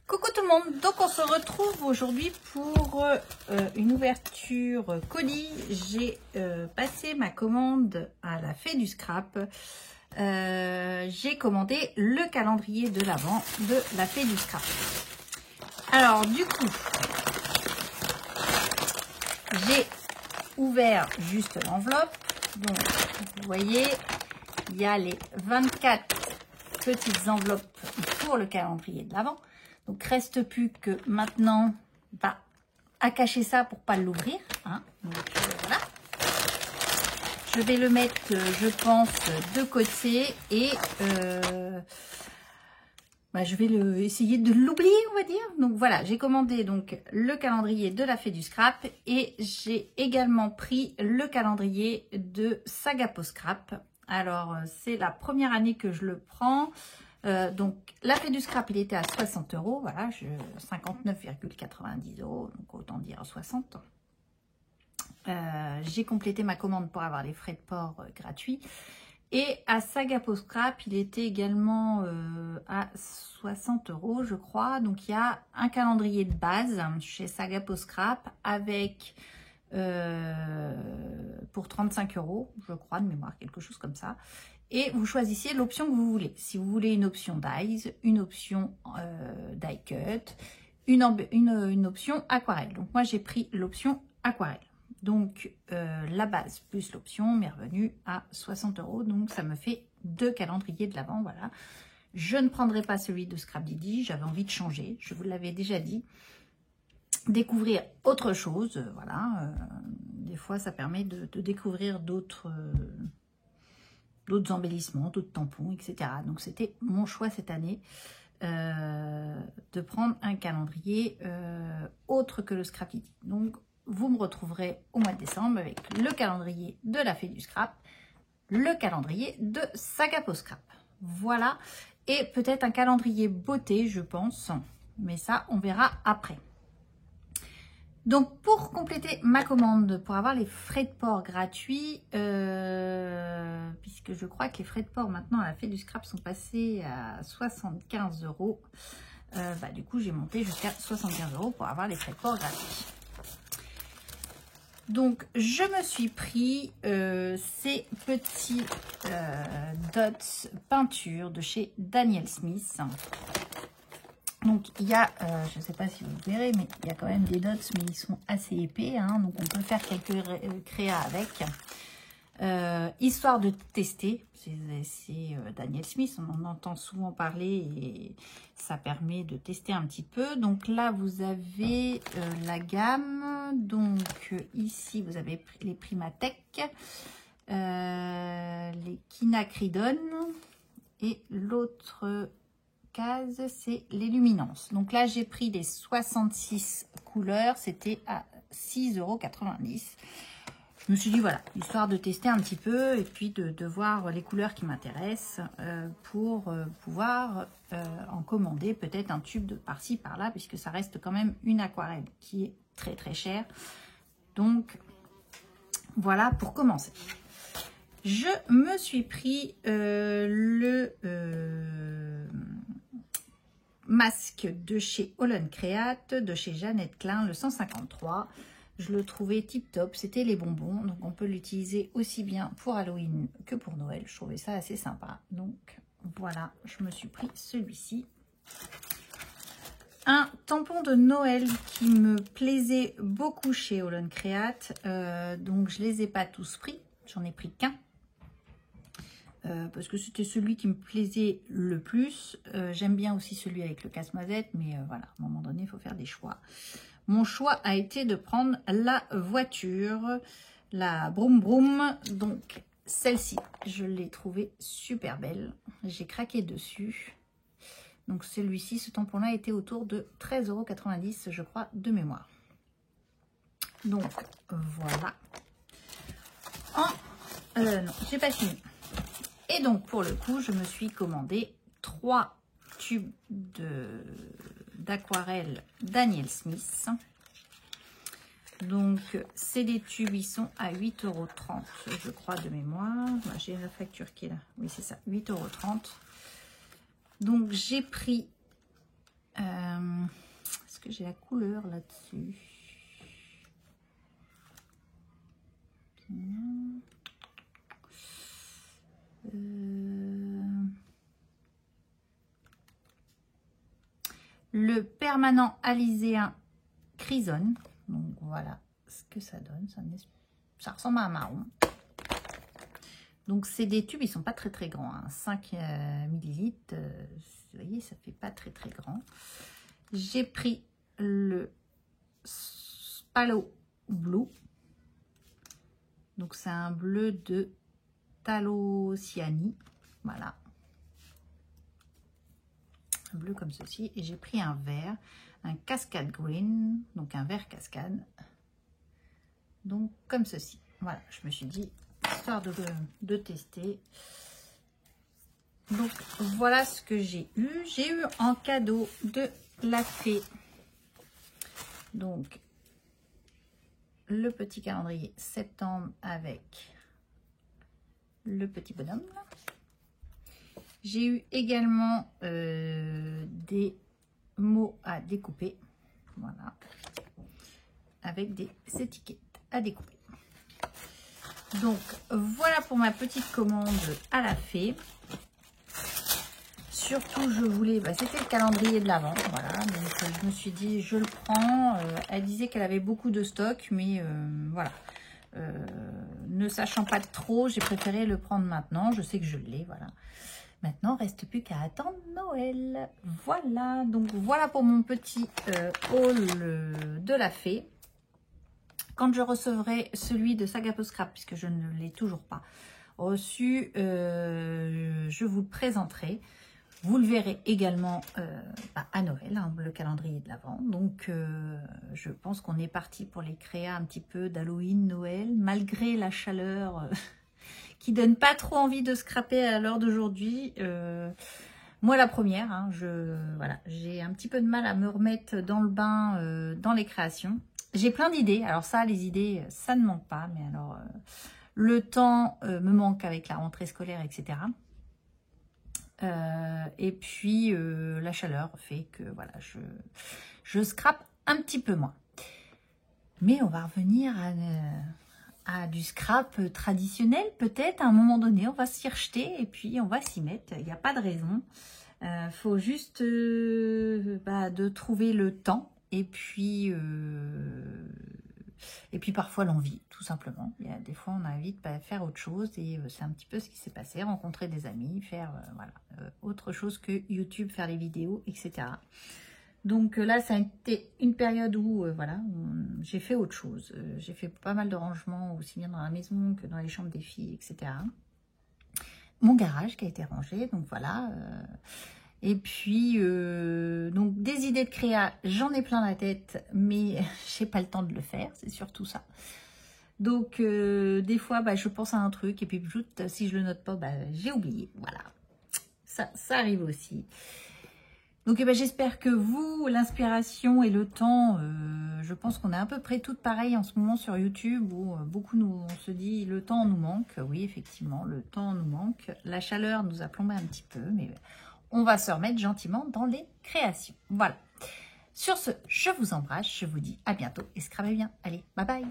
Coucou tout le monde, donc on se retrouve aujourd'hui pour une ouverture colis. J'ai passé ma commande à la Fée du Scrap. J'ai commandé le calendrier de l'Avent de la Fée du Scrap. Alors du coup, j'ai ouvert juste l'enveloppe. Donc vous voyez, il y a les 24 petites enveloppes pour le calendrier de l'Avent. Donc, reste plus que maintenant à cacher ça pour pas l'ouvrir. Hein. Donc, voilà. Je vais le mettre, je pense, de côté et je vais essayer de l'oublier, on va dire. Donc, voilà, j'ai commandé donc le calendrier de la Fée du Scrap et j'ai également pris le calendrier de Sagapo Scrap. Alors, c'est la première année que je le prends. Donc, la Fée du Scrap, il était à 60 €. Voilà, 59,90 €. Donc, autant dire 60. J'ai complété ma commande pour avoir les frais de port gratuits. Et à Sagapo Scrap, il était également à 60 €, je crois. Donc, il y a un calendrier de base chez Sagapo Scrap avec pour 35 €, je crois, de mémoire, quelque chose comme ça. Et vous choisissez l'option que vous voulez. Si vous voulez une option dies, une option die cut, une option aquarelle. Donc moi j'ai pris l'option aquarelle. Donc la base plus l'option m'est revenue à 60 €. Donc ça me fait 2 calendriers de l'Avent. Voilà. Je ne prendrai pas celui de Scrap Didi. J'avais envie de changer. Je vous l'avais déjà dit. Découvrir autre chose. Voilà. Des fois ça permet de découvrir d'autres embellissements, d'autres tampons, etc. Donc, c'était mon choix cette année de prendre un calendrier autre que le Scrap Didi. Donc, vous me retrouverez au mois de décembre avec le calendrier de la Fée du Scrap, le calendrier de Sagapo Scrap. Voilà. Et peut-être un calendrier beauté, je pense. Mais ça, on verra après. Donc, pour compléter ma commande, pour avoir les frais de port gratuits, puisque je crois que les frais de port maintenant à la Fée du Scrap sont passés à 75 €, du coup, j'ai monté jusqu'à 75 € pour avoir les frais de port gratuits. Donc, je me suis pris ces petits dots peinture de chez Daniel Smith. Donc, il y a, je ne sais pas si vous verrez, mais il y a quand même des dots, mais ils sont assez épais. Hein, donc, on peut faire quelques créas avec. Histoire de tester. C'est Daniel Smith, on en entend souvent parler et ça permet de tester un petit peu. Donc là, vous avez la gamme. Donc, ici, vous avez les Primatech, les Quinacridone et l'autre c'est les luminances. Donc là, j'ai pris les 66 couleurs. C'était à 6,90 €. Je me suis dit, voilà, histoire de tester un petit peu et puis de voir les couleurs qui m'intéressent pour pouvoir en commander peut-être un tube de par-ci, par-là, puisque ça reste quand même une aquarelle qui est très, très chère. Donc, voilà pour commencer. Je me suis pris le masque de chez Holland Create, de chez Jeannette Klein, le 153. Je le trouvais tip top, c'était les bonbons. Donc on peut l'utiliser aussi bien pour Halloween que pour Noël. Je trouvais ça assez sympa. Donc voilà, je me suis pris celui-ci. Un tampon de Noël qui me plaisait beaucoup chez Holland Create. Donc je les ai pas tous pris, j'en ai pris qu'un. Parce que c'était celui qui me plaisait le plus. J'aime bien aussi celui avec le casse-noisette, mais voilà, à un moment donné, il faut faire des choix. Mon choix a été de prendre la voiture, la Broom Broom. Donc, celle-ci, je l'ai trouvée super belle. J'ai craqué dessus. Donc, celui-ci, ce tampon-là était autour de 13,90 €, je crois, de mémoire. Donc, voilà. Non, j'ai pas fini. Et donc, pour le coup, je me suis commandé 3 tubes d'aquarelle Daniel Smith. Donc, c'est des tubes, ils sont à 8,30 €, je crois, de mémoire. J'ai la facture qui est là. Oui, c'est ça, 8,30 €. Donc, j'ai pris que j'ai la couleur là-dessus? Le permanent aliséen Chrysone. Donc voilà ce que ça donne. Ça ressemble à un marron. Donc c'est des tubes, ils sont pas très très grands. 5 millilitres. Vous voyez, ça fait pas très très grand. J'ai pris le Spalo Blue. Donc c'est un bleu de Talosiani. Voilà. Un bleu comme ceci. Et j'ai pris un vert, un Cascade Green. Donc un vert cascade. Donc comme ceci. Voilà, je me suis dit, histoire de tester. Donc voilà ce que j'ai eu. J'ai eu en cadeau de la fée. Donc le petit calendrier septembre avec le petit bonhomme. J'ai eu également des mots à découper. Voilà. Avec des étiquettes à découper. Donc voilà pour ma petite commande à la fée. Surtout je voulais, c'était le calendrier de l'Avent, voilà, donc je me suis dit je le prends. Elle disait qu'elle avait beaucoup de stock, mais voilà, ne sachant pas trop, j'ai préféré le prendre maintenant. Je sais que je l'ai, voilà. Maintenant, reste plus qu'à attendre Noël. Voilà, donc voilà pour mon petit haul de la fée. Quand je recevrai celui de Saga Post Scrap, puisque je ne l'ai toujours pas reçu, je vous le présenterai. Vous le verrez également à Noël, hein, le calendrier de l'Avent. Donc, je pense qu'on est parti pour les créas un petit peu d'Halloween, Noël, malgré la chaleur qui donne pas trop envie de scraper à l'heure d'aujourd'hui. Moi, la première, hein, voilà, j'ai un petit peu de mal à me remettre dans le bain dans les créations. J'ai plein d'idées. Alors ça, les idées, ça ne manque pas. Mais alors, le temps me manque avec la rentrée scolaire, etc. Et puis, la chaleur fait que, voilà, je scrape un petit peu moins. Mais on va revenir à du scrap traditionnel, peut-être. À un moment donné, on va s'y rejeter et puis on va s'y mettre. Il n'y a pas de raison. Faut juste de trouver le temps. Et puis parfois l'envie, tout simplement. Il y a des fois, on a envie de faire autre chose et c'est un petit peu ce qui s'est passé. Rencontrer des amis, faire voilà, autre chose que YouTube, faire les vidéos, etc. Donc là, ça a été une période où voilà, j'ai fait autre chose. J'ai fait pas mal de rangements aussi bien dans la maison que dans les chambres des filles, etc. Mon garage qui a été rangé, donc voilà. Et puis, donc des idées de créa, j'en ai plein la tête, mais j'ai pas le temps de le faire, c'est surtout ça. Donc, des fois, je pense à un truc, et puis si je le note pas, j'ai oublié. Voilà, ça arrive aussi. Donc, j'espère que vous, l'inspiration et le temps, je pense qu'on est à peu près toutes pareilles en ce moment sur YouTube, où beaucoup on se dit, le temps nous manque. Oui, effectivement, le temps nous manque. La chaleur nous a plombé un petit peu, mais on va se remettre gentiment dans les créations. Voilà. Sur ce, je vous embrasse, je vous dis à bientôt et scrapez bien. Allez, bye bye.